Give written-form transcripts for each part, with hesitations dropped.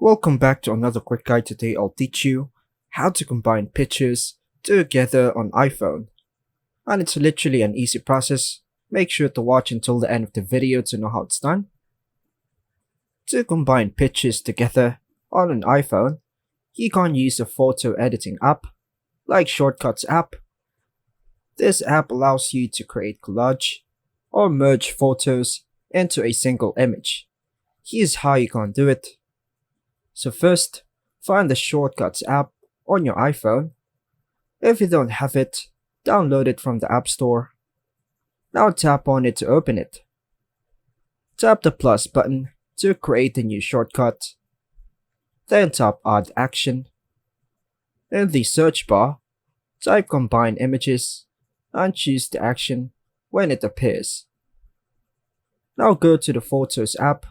Welcome back to another quick guide. Today I'll teach you how to combine pictures together on iPhone. And it's literally an easy process. Make sure to watch until the end of the video to know how it's done. To combine pictures together on an iPhone, you can use a photo editing app like Shortcuts app. This app allows you to create collage or merge photos into a single image. Here's how you can do it. So first, find the Shortcuts app on your iPhone. If you don't have it, download it from the App Store. Now tap on it to open it. Tap the plus button to create a new shortcut. Then tap Add Action. In the search bar, type Combine Images and choose the action when it appears. Now go to the Photos app.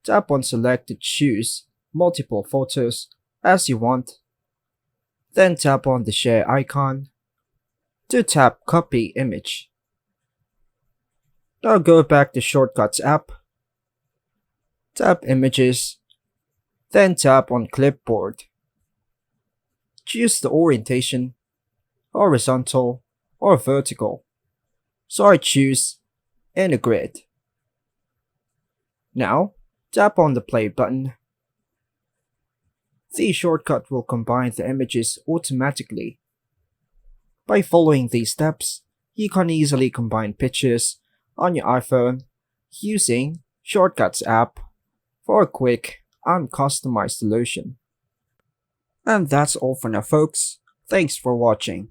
Tap on Select to choose multiple photos as you want. Then tap on the share icon to tap Copy Image. Now go back to Shortcuts app. Tap Images. Then tap on Clipboard. Choose the orientation, horizontal or vertical. So I choose in a grid. Now, tap on the play button. The shortcut will combine the images automatically. By following these steps, you can easily combine pictures on your iPhone using Shortcuts app for a quick and customized solution. And that's all for now, folks. Thanks for watching.